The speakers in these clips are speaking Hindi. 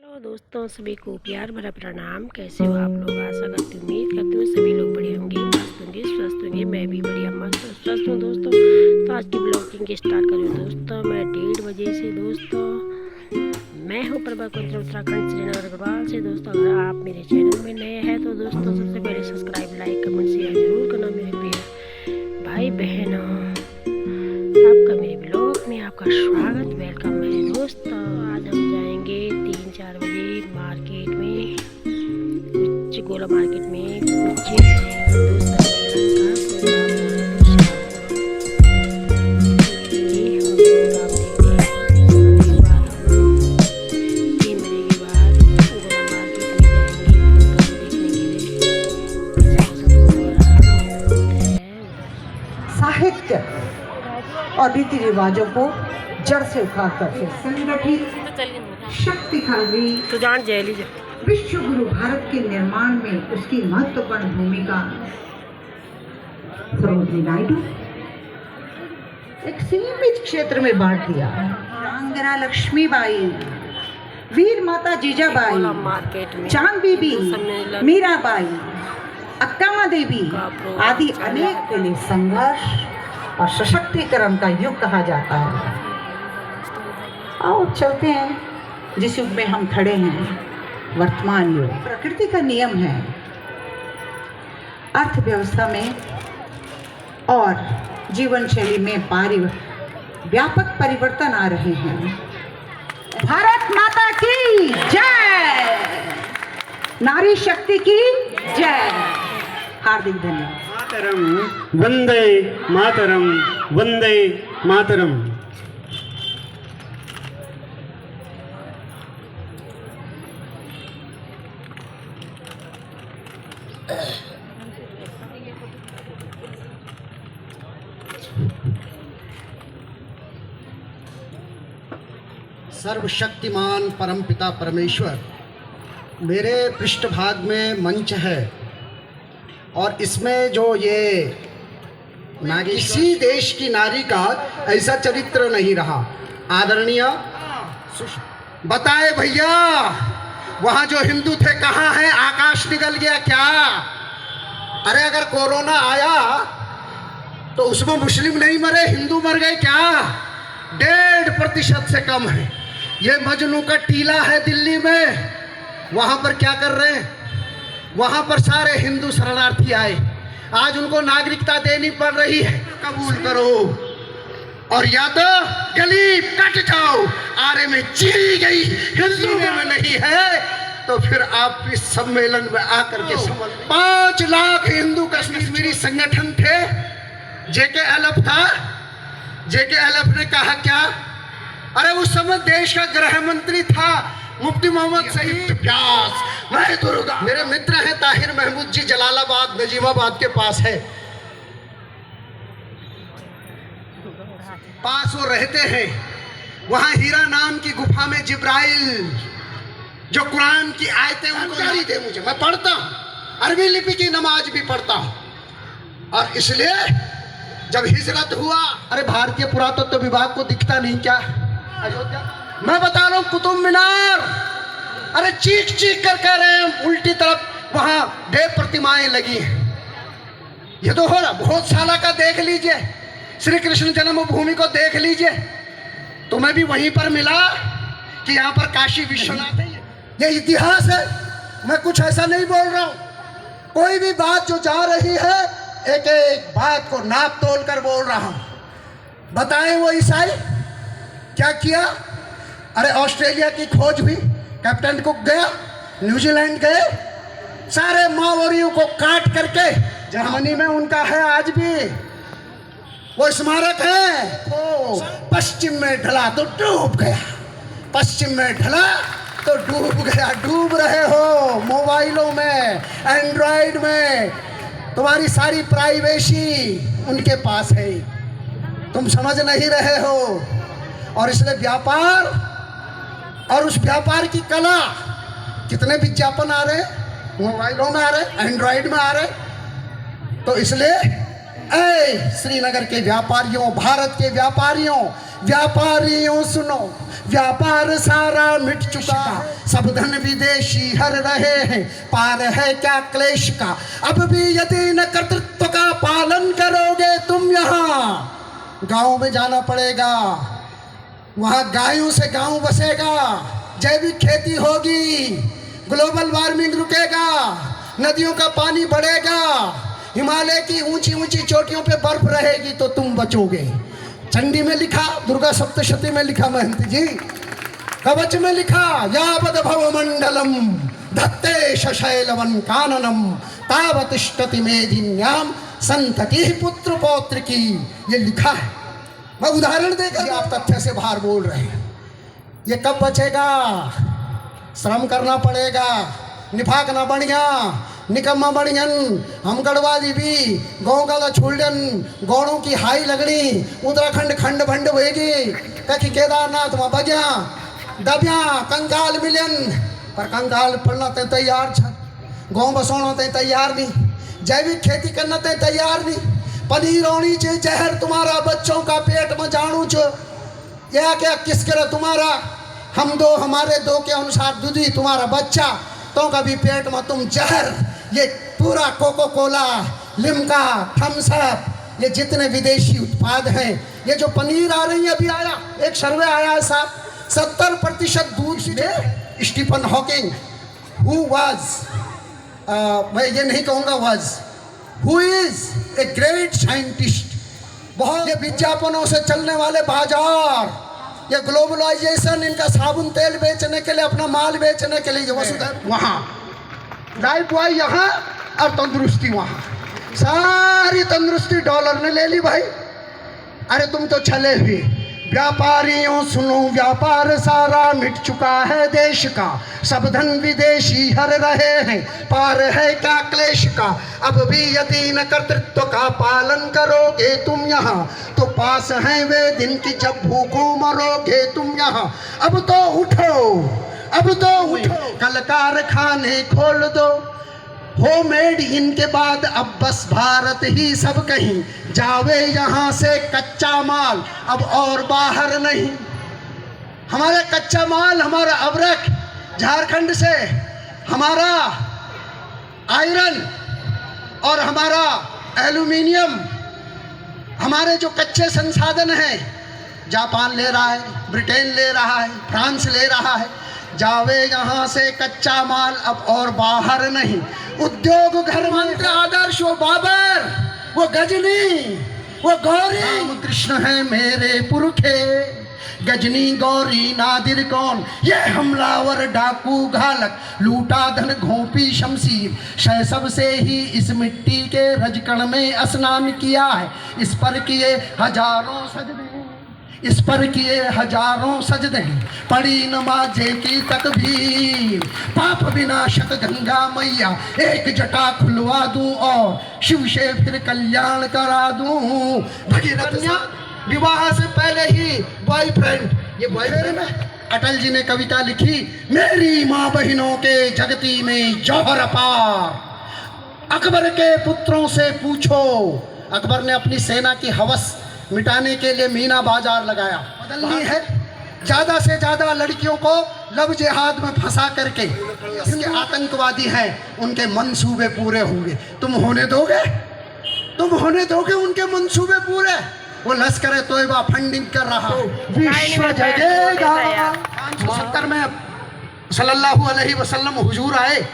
हेलो दोस्तों, सभी को प्यार भरा प्रणाम। कैसे हो आप लोग? आशा करती हूँ, उम्मीद करती हूँ सभी लोग बढ़िया होंगे, मस्त होंगे, स्वस्थ होंगे। मैं भी बढ़िया मस्त स्वस्थ हूँ दोस्तों। तो आज की ब्लॉगिंग स्टार्ट करूँ दोस्तों। मैं 1:30 बजे से दोस्तों। मैं हूँ प्रभा कुंद्रा, उत्तराखंड श्रीनगर गढ़वाल से दोस्तों। अगर आप मेरे चैनल में नए हैं तो दोस्तों सबसे पहले सब्सक्राइब, लाइक, कमेंट, शेयर जरूर करना मेरे प्रिय भाई बहनों। आपका मेरे ब्लॉग में आपका स्वागत, वेलकम है दोस्तों। आज हम जाएंगे 3-4 बजे मार्केट में, कुछ गोला मार्केट में कुछ दोस्त साहित्य और रीति रिवाजों को जड़ से उखाड़ कर फिर संगठित शक्तिशाली तो जान जय लीजिए। विश्व गुरु भारत के निर्माण में उसकी महत्वपूर्ण भूमिका। सरोजिनी नायडू एक सीमित क्षेत्र में बांट दिया। रांगना लक्ष्मीबाई, वीर माता जीजाबाई, मार्केट में चांद बीबी, मीराबाई, अक्कामा देवी आदि अनेक के लिए संघर्ष और सशक्तिकरण का युग कहा जाता है। आओ चलते हैं जिस युग में हम खड़े हैं, वर्तमान युग। प्रकृति का नियम है, अर्थव्यवस्था में और जीवन शैली में व्यापक परिवर्तन आ रहे हैं। भारत माता की जय, नारी शक्ति की जय। हार्दिक धन्यवाद। मातरम वंदे मातरम, वंदे मातरम। सर्वशक्तिमान परमपिता परमेश्वर, मेरे पृष्ठभाग में मंच है और इसमें जो ये किसी देश की नारी का ऐसा चरित्र नहीं रहा। आदरणीय बताए भैया, वहाँ जो हिंदू थे कहाँ हैं? आकाश निकल गया क्या? अरे अगर कोरोना आया तो उसमें मुस्लिम नहीं मरे, हिंदू मर गए क्या? 1.5% से कम है। ये मजनू का टीला है दिल्ली में, वहाँ पर क्या कर रहे हैं? वहाँ पर सारे हिंदू शरणार्थी आए, आज उनको नागरिकता देनी पड़ रही है। कबूल करो और या तो गली कट जाओ। आरे में चीरी गई, हिंदू में नहीं है तो फिर आप इस सम्मेलन में आकर के 5 लाख हिंदू कश्मीरी संगठन थे। JKLF था, JKLF ने कहा क्या? अरे उस समय देश का गृह मंत्री था मुफ्ती मोहम्मद सईद व्यास। मेरे मित्र हैं ताहिर महमूद जी, जलालाबाद नजीमाबाद के पास है, पास वो रहते हैं। वहाँ हीरा नाम की गुफा में जिब्राइल जो कुरान की आयतें उनको जारी थे मुझे, मैं पढ़ता हूँ, अरबी लिपि की नमाज भी पढ़ता हूँ। और इसलिए जब हिजरत हुआ, अरे भारतीय पुरातत्व विभाग को दिखता नहीं क्या अयोध्या? मैं बता रहा हूँ कुतुब मीनार, अरे चीख चीख कर कह रहे हैं उल्टी तरफ वहां देव प्रतिमाएं लगी हैं। ये तो हो रहा, बहुत साला का देख लीजिए, श्री कृष्ण जन्मभूमि को देख लीजिए, तुम्हें भी वहीं पर मिला कि यहाँ पर काशी विश्वनाथ है। ये इतिहास है, मैं कुछ ऐसा नहीं बोल रहा हूँ। कोई भी बात जो जा रही है, एक एक बात को नाप तोल कर बोल रहा हूँ। बताएं वो ईसाई क्या किया? अरे ऑस्ट्रेलिया की खोज भी, कैप्टन कुक गया, न्यूजीलैंड गए, सारे माओवादियों को काट करके, जर्मनी में उनका है आज भी वो स्मारक है। तो पश्चिम में ढला तो डूब गया, पश्चिम में ढला तो डूब गया। डूब रहे हो मोबाइलों में, एंड्रॉइड में, तुम्हारी सारी प्राइवेसी उनके पास है, तुम समझ नहीं रहे हो। और इसलिए व्यापार और उस व्यापार की कला, कितने विज्ञापन आ रहे, मोबाइलों में आ रहे, एंड्रॉइड में आ रहे। तो इसलिए ऐ श्रीनगर के व्यापारियों, भारत के व्यापारियों सुनो, व्यापार सारा मिट चुका, सब धन विदेशी हर रहे हैं, पार है क्या क्लेश का। अब भी यदि न कर्तृत्व का पालन करोगे तुम, यहाँ गांव में जाना पड़ेगा, वहाँ गायों से गांव बसेगा, जैविक खेती होगी, ग्लोबल वार्मिंग रुकेगा, नदियों का पानी बढ़ेगा, हिमालय की ऊंची ऊंची चोटियों पे बर्फ रहेगी तो तुम बचोगे। चंडी में लिखा, दुर्गा सप्तशती में लिखा, महंत जी कवच में लिखा, यावद भवमंडलम धत्ते शैलवन काननम तावतिष्ठति मेदिन्याम संतति पुत्र पौत्र की, ये लिखा है। मैं उदाहरण देकर आप तथ्य से बाहर बोल रहे हैं। ये कब बचेगा? श्रम करना पड़ेगा, निफाक ना बढ़िया, निकम्मा बढ़ियन, हम गढ़वाली भी गाँव का छोड़न, गौड़ों की हाई लगनी, उत्तराखंड खंड भंड होएगी, कहीं केदारनाथ वहाँ बजा दबिया कंकाल मिलन, पर कंकाल पड़ना ते तैयार छ, गाँव बसोना ते तैयार नहीं, जैविक खेती करना ते तैयार नहीं, पनीर होनी चाहिए, जहर तुम्हारा बच्चों का पेट में जानू छो, या क्या किस करे तुम्हारा, हम दो हमारे दो के अनुसार दूधी तुम्हारा बच्चा, तो कभी पेट में तुम जहर, ये पूरा कोको कोला, लिम्का, थम्स अप, ये जितने विदेशी उत्पाद हैं, ये जो पनीर आ रही है, अभी आया एक सर्वे आया है साहब, 70% दूध से स्टीफन हॉकिंग, हु वाज, मैं ये नहीं कहूँगा was, who is a great scientist, बहुत ये विज्ञापनों से चलने वाले बाजार, ये ग्लोबलाइजेशन, इनका साबुन तेल बेचने के लिए, अपना माल बेचने के लिए, वसुधैव वहाँ, लाइफ बॉय यहाँ और तंदुरुस्ती वहाँ, सारी तंदुरुस्ती डॉलर ने ले ली भाई। अरे तुम तो छले हुए व्यापारियों सुनो, व्यापार सारा मिट चुका है देश का, सब धन विदेशी हर रहे हैं, पार है क्या क्लेश का। अब भी यदि न कर्तृत्व का पालन करोगे तुम यहाँ, तो पास हैं वे दिन की जब भूखों मरोगे तुम यहाँ। अब तो उठो, अब तो उठो, कल कारखाने खोल दो, होममेड इनके बाद अब बस भारत ही सब कहीं, जावे यहाँ से कच्चा माल अब और बाहर नहीं। हमारा कच्चा माल, हमारा अबरक झारखंड से, हमारा आयरन और हमारा एल्यूमिनियम, हमारे जो कच्चे संसाधन हैं, जापान ले रहा है, ब्रिटेन ले रहा है, फ्रांस ले रहा है, जावे यहाँ से कच्चा माल अब और बाहर नहीं। उद्योग घर मंत्र आदर्श, वो बाबर, वो गजनी, वो गौरी, राम कृष्ण है मेरे पुरखे, गजनी गौरी नादिर कौन, ये हमलावर डाकू घालक, लूटा धन घोंपी शमशीर, शैशव से ही इस मिट्टी के रजकण में स्नान किया है, इस पर किए हजारों सजदे, इस पर किए हजारों सजदे, पड़ी नमाजे की तकबीर, पाप विनाशक गंगा मैया, एक जटा खुलवा दूं और शिव से फिर कल्याण करा दूं। भगीरथ विवाह से पहले ही बॉयफ्रेंड, ये बॉयफ्रेंड है। अटल जी ने कविता लिखी, मेरी माँ बहनों के जगती में जौहर अपार, अकबर के पुत्रों से पूछो। अकबर ने अपनी सेना की हवस मिटाने के लिए मीना बाजार लगाया, बदलनी है, ज्यादा से ज्यादा लड़कियों को लव जिहाद में फंसा करके, इसके आतंकवादी हैं, उनके मंसूबे पूरे होंगे। तुम होने दोगे? तुम होने दोगे उनके मंसूबे पूरे? वो लश्कर तोयबा फंडिंग कर रहा है, विश्व जगेगा। 570 में सल्लल्लाहु अलैहि वसल्लम हुजूर आए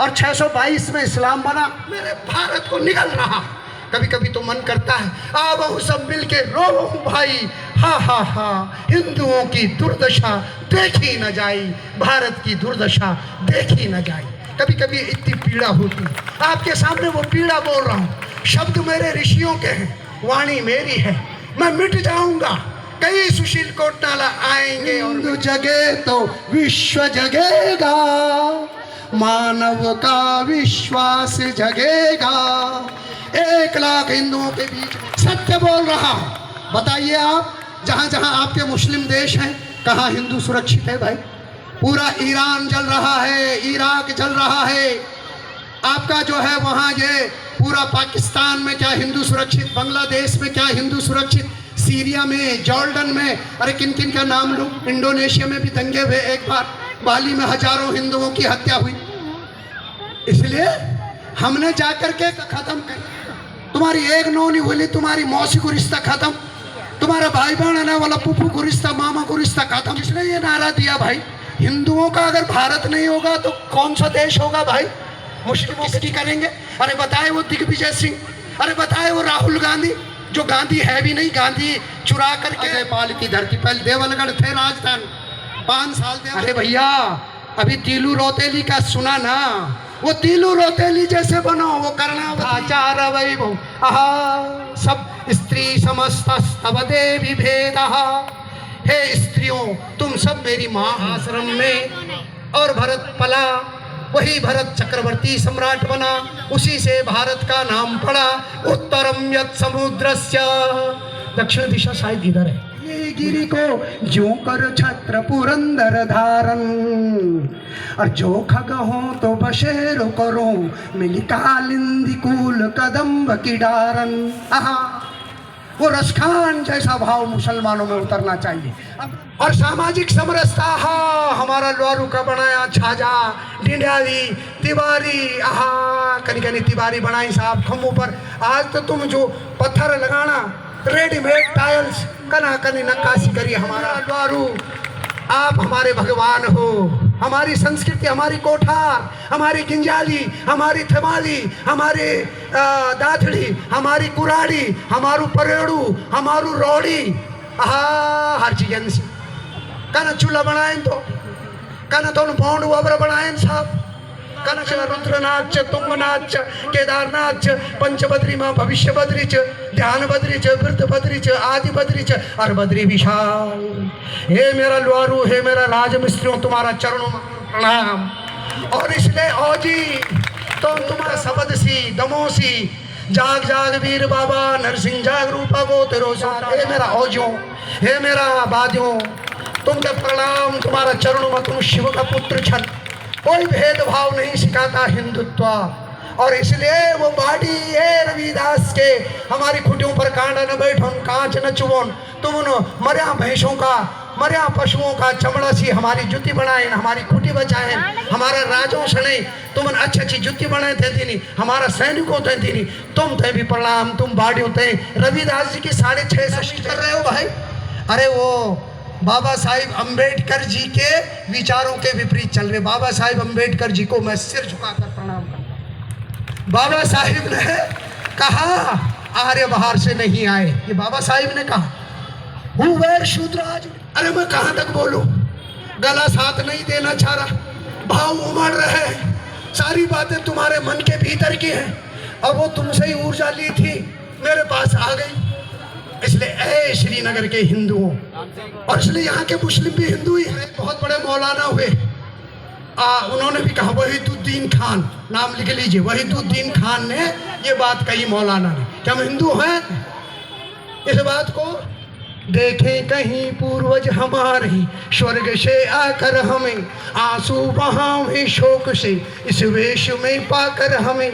और 622 में इस्लाम बना, मेरे भारत को निगल रहा। कभी कभी तो मन करता है आओ सब मिल के रो भाई, हा हा हा, हिंदुओं की दुर्दशा देखी न जाई, भारत की दुर्दशा देखी न जाई। कभी कभी इतनी पीड़ा होती, आपके सामने वो पीड़ा बोल रहा हूँ, शब्द मेरे ऋषियों के हैं, वाणी मेरी है, मैं मिट जाऊंगा, कई सुशील कोटनाला आएंगे और हिंदू जगे तो विश्व जगेगा, मानव का विश्वास जगेगा। 1 लाख हिंदुओं के बीच सत्य बोल रहा हूं। बताइए आप, जहां जहां आपके मुस्लिम देश हैं, कहां हिंदू सुरक्षित है भाई? पूरा ईरान जल रहा है, इराक जल रहा है, आपका जो है वहाँ ये पूरा पाकिस्तान में क्या हिंदू सुरक्षित, बांग्लादेश में क्या हिंदू सुरक्षित, सीरिया में, जॉर्डन में, अरे किन किन का नाम लो, इंडोनेशिया में भी दंगे हुए, एक बार बाली में हजारों हिंदुओं की हत्या हुई। इसलिए हमने जाकर के खत्म कर, तुम्हारी एक नो नहीं बोली, तुम्हारी मौसी को रिश्ता खत्म, तुम्हारा भाई बहन आने वाला पुप्पू को रिश्ता, मामा को रिश्ता खत्म। इसलिए ये नारा दिया भाई, हिंदुओं का अगर भारत नहीं होगा तो कौन सा देश होगा भाई, मुस्लिमों की करेंगे। अरे बताए वो दिग्विजय सिंह, अरे बताए वो राहुल गांधी, जो गांधी है भी नहीं, गांधी चुरा करके नेपाल की धरती पर देवलगढ़ थे राजधानी 5 साल दे। अरे भैया अभी तीलू रौतेली का सुना ना, वो तीलू रौतेली जैसे बनो, वो करना आचार वैभव आहा सब स्त्री समस्तस्तव देवी भेदः। हे स्त्रियों तुम सब मेरी माँ आश्रम में, और भरत पला, वही भरत चक्रवर्ती सम्राट बना, उसी से भारत का नाम पड़ा। उत्तरम यत् समुद्रस्य, दक्षिण दिशा शायद इधर है। ये गिरी को जो कर छत्र पुरंदर धारन, और जो खग हो तो बशेर करो, मिली कालिंदी कूल कदम्ब की डारन। आहा वो रसखान जैसा भाव मुसलमानों में उतरना चाहिए। और सामाजिक समरसता, हमारा लोरू का बनाया छाजा, डिंडाली, तिवारी, आहा कनी कनी तिवारी बनाई साहब खम्बों पर। आज तो तुम जो पत्थर लगाना, रेडीमेड टाइल्स कना कनी नक्काशी करी, हमारा लोरू। आप हमारे भगवान हो, हमारी संस्कृति, हमारी कोठार, हमारी किंजाली, हमारी थमाली, हमारे दाथड़ी, हमारी कुराड़ी, हमारू परेड़ू, हमारू रोड़ी, आहा हर चीज से कना चूल्हा बनाए तो कना तो पौंड वबर बनाए साहब, कना रुद्रनाथ, तुंगनाथ, केदारनाथ, पंचबद्री माँ, भविष्य बद्री च, ध्यान बद्री च, वृद्ध बद्री च, आदि बद्री च, और बद्री विशाल। हे मेरा लोरू, हे मेरा राजमिस्त्रियों, तुम्हारा चरणों में प्रणाम। और इसलिए औजी तो तुम्हारा शब्द सी दमोसी, जाग जाग वीर बाबा नरसिंह जाग रूपा गो तेरो साथ। हे मेरा औजियों, हे मेरा बादियों, तुमके प्रणाम, तुम्हारा चरणों में, तुम शिव का पुत्र छन। कोई भेदभाव नहीं सिखाता हिंदुत्व। और इसलिए वो बाड़ी है रविदास के, हमारी खुटियों पर कांडा न बैठो, कांच न चुबोन, तुम मरिया भैंसों का, मरिया पशुओं का चमड़ा सी हमारी जुती बनाए, हमारी खुटी बचाए, हमारा राजों से नहीं, तुम अच्छी अच्छी जुती बनाए थे नहीं, हमारा सैनिकों थे नहीं, तुम थे भी प्रणाम, तुम बाड़ियों थे। रविदास जी की 650 कर रहे हो भाई। अरे वो बाबा साहिब अंबेडकर जी के विचारों के विपरीत चल रहे। बाबा साहिब अंबेडकर जी को मैं सिर झुकाकर प्रणाम करता। बाबा साहिब ने कहा आर्य बाहर से नहीं आए, ये बाबा साहिब ने कहा। हूँ वैर शूद्राज, अरे मैं कहाँ तक बोलूं, गला साथ नहीं देना चाह रहा, भाव उमड़ रहे, सारी बातें तुम्हारे मन के भीतर की हैं। अब वो तुमसे ही ऊर्जा ली थी, मेरे पास आ गई। इसलिए ऐ श्रीनगर के हिंदुओं, और इसलिए यहाँ के मुस्लिम भी हिंदू ही हैं। बहुत बड़े मौलाना हुए, उन्होंने भी कहा, वहीदुद्दीन खान, नाम लिख लीजिए, वहीदुद्दीन खान ने ये बात कही मौलाना ने, क्या हम हिंदू हैं? इस बात को देखें कहीं पूर्वज हमारी, स्वर्ग से आकर हमें आंसू बहावे शोक से, इस वेश में पाकर हमें।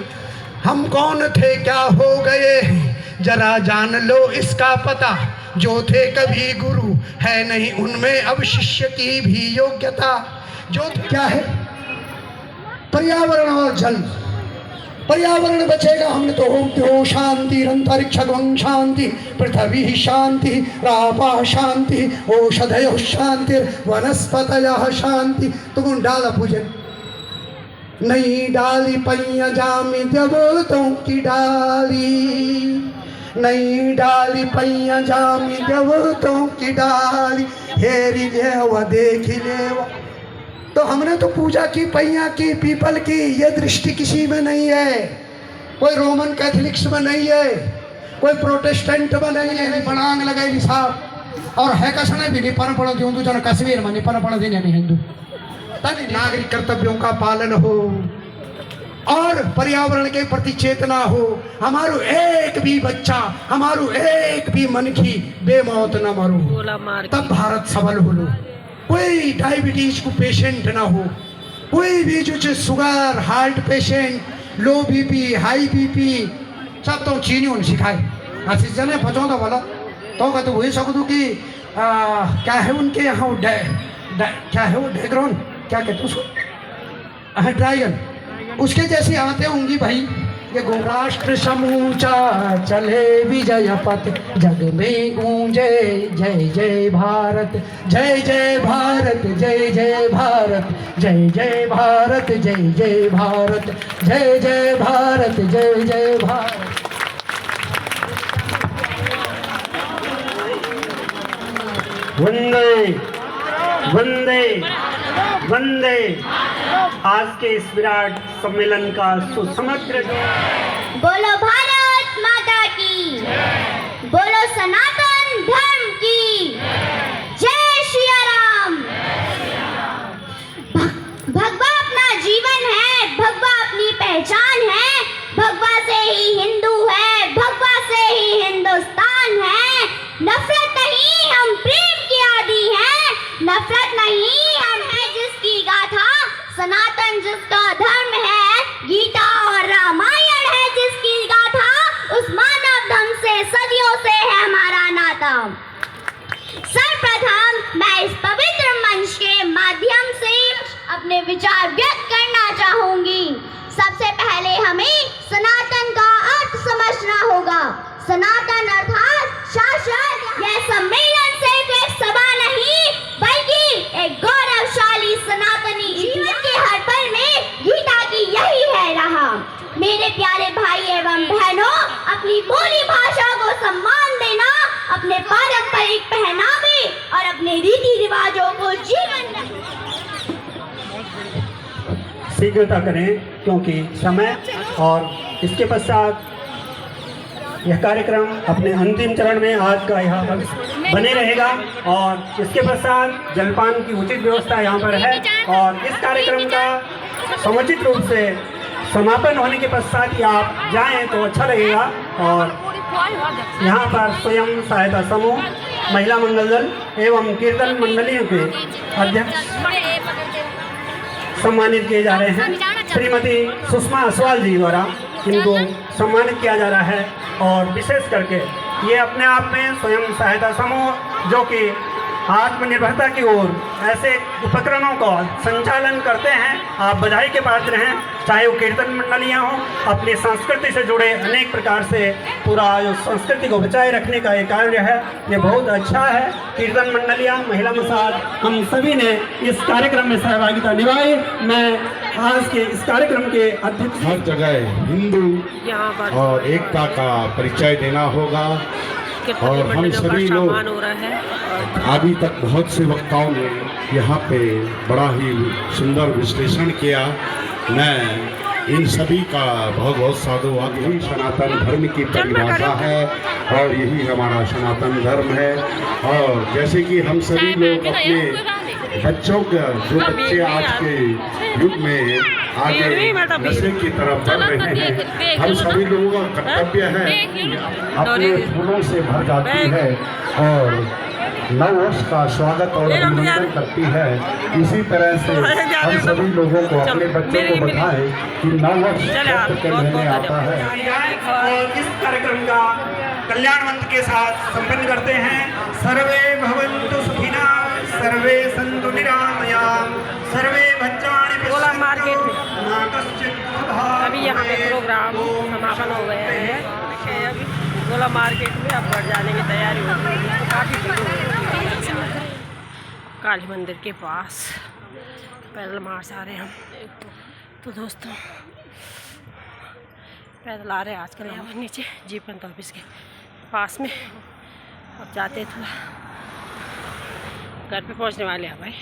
हम कौन थे, क्या हो गए हैं, जरा जान लो इसका पता, जो थे कभी गुरु है नहीं उनमें अब शिष्य की भी योग्यता। जो क्या है, पर्यावरण और जल। पर्यावरण बचेगा हमने तो ओम त्यो शांति, अंतरिक्ष शांति, पृथ्वी शांति, रापा शांति, औषधयो शांति, वनस्पतयः शांति। तुम डाला पूजन नहीं डाली पैया जामी देवतों की डाली, नहीं डाली पैया जामी देवतों की डाली, हेरी लेवा देखी लेवा। तो हमने तो पूजा की पैया की, पीपल की, ये दृष्टि किसी में नहीं है। कोई रोमन कैथलिक्स में नहीं है, कोई प्रोटेस्टेंट में नहीं है। बनांग लगाई साहब, और है कसने भी निपन पड़ो हिंदू जन कश्मीर में निपन पड़ो दिन नहीं हिंदू, ताकि नागरिक कर्तव्यों का पालन हो और पर्यावरण के प्रति चेतना हो। हमारो एक भी बच्चा, हमारो एक भी मनखी बेमौत न मरो, तब भारत सबल हो। कोई डायबिटीज को पेशेंट ना हो, कोई भी जो शुगर हार्ट पेशेंट लो बीपी हाई बीपी सब तो चीनी उन सिखाए आशीष जने बचाउँदा होला तो का तो वही सकूँ कि क्या है उनके यहाँ क्या है वो ड्रैगन क्या कहते उसको ड्रैगन उसके जैसे आते होंगी भाई। ये राष्ट्र समूचा चले विजय पथ जग में गूंजे जय जय भारत जय जय भारत जय जय भारत जय जय भारत जय जय भारत जय जय भारत जय जय भारत। वंदे वंदे वंदे। आज के इस विराट सम्मेलन का सुसमग्र बोलो भारत माता की, बोलो सनातन धर्म की जय श्री राम। भगवा अपना जीवन है, भगवा अपनी पहचान है, भगवा से ही हिंदू है, भगवा से ही हिंदुस्तान है। नफरत नहीं, हम प्रेम की आदी हैं। नफरत नहीं, हम है जिसकी गाथा, सनातन जिसका धर्म है, गीता और रामायण है जिसकी गाथा, उस मानव धर्म से सदियों से है हमारा नाता। सर्वप्रथम मैं इस पवित्र मंच के माध्यम से अपने विचार व्यक्त करना चाहूंगी। सबसे पहले हमें सनातन का अर्थ समझना होगा। सनातन अर्थात शाश्वत। यह सम्मेलन सिर्फ एक सभा नहीं बल्कि एक गौरवशाली सनातनी जीवन के हर पल में गीता की यही है राह। मेरे प्यारे भाई एवं बहनों, अपनी बोली भाषा को सम्मान देना, अपने पारंपरिक पहनावे और अपने रीति रिवाजों को जीवन शीघ्रता करें क्योंकि समय और इसके पश्चात यह कार्यक्रम अपने अंतिम चरण में आज का यहाँ पर बने रहेगा और इसके पश्चात जलपान की उचित व्यवस्था यहाँ पर है और इस कार्यक्रम का समुचित रूप से समापन होने के पश्चात ही आप जाएं तो अच्छा लगेगा। और यहाँ पर स्वयं सहायता समूह, महिला मंगल दल एवं कीर्तन मंडलियों के अध्यक्ष सम्मानित किए जा रहे हैं। श्रीमती सुषमा असवाल जी द्वारा इनको सम्मानित किया जा रहा है और विशेष करके ये अपने आप में स्वयं सहायता समूह जो कि आत्मनिर्भरता की ओर ऐसे उपक्रमों का संचालन करते हैं, आप बधाई के पात्र हैं। चाहे वो कीर्तन मंडलियाँ हों, अपनी संस्कृति से जुड़े अनेक प्रकार से पूरा जो संस्कृति को बचाए रखने का ये कार्य है, ये बहुत अच्छा है। कीर्तन मंडलियाँ, महिला मसाज, हम सभी ने इस कार्यक्रम में सहभागिता निभाई। मैं आज के इस कार्यक्रम के अध्यक्ष हर जगह हिंदू और एकता का परिचय देना होगा और हम सभी लोग अभी तक बहुत से वक्ताओं ने यहाँ पे बड़ा ही सुंदर विश्लेषण किया। मैं इन सभी का बहुत बहुत साधुवाद। यही सनातन धर्म की परिभाषा है और यही हमारा सनातन धर्म है। और जैसे कि हम सभी लोग अपने बच्चों का जो बच्चे आज के युग में आगे नशे की तरफ बढ़ रहे हैं, हम सभी लोगों का कर्तव्य है अपने फूलों से भर जाती है और नव वर्ष का स्वागत और अभिनंदन करती है। इसी तरह से हम सभी लोगों को अपने बच्चों को बताएं कि नव वर्ष के महीने आता है। और इस कार्यक्रम का कल्याण मंत्र के साथ संपन्न करते हैं। सर्वे भवन्तु सुखिनः, सर्वे सन्तु निरामयाः, सर्वे भद्राणि गोला मार्केट में मा कश्चित् दुःखभाग् अभी यहाँ पे प्रोग्राम समापन हो गया है। अभी गोला मार्केट में अब घर जाने की तैयारी हो रही है। तो काफ़ी भीड़ हो रही है काली मंदिर के पास। पैदल मार्च आ रहे हैं हम। तो दोस्तों पैदल आ रहे हैं आजकल हम नीचे जीप पंत ऑफिस के पास में। अब जाते थोड़ा घर पे पहुंचने वाले हैं भाई।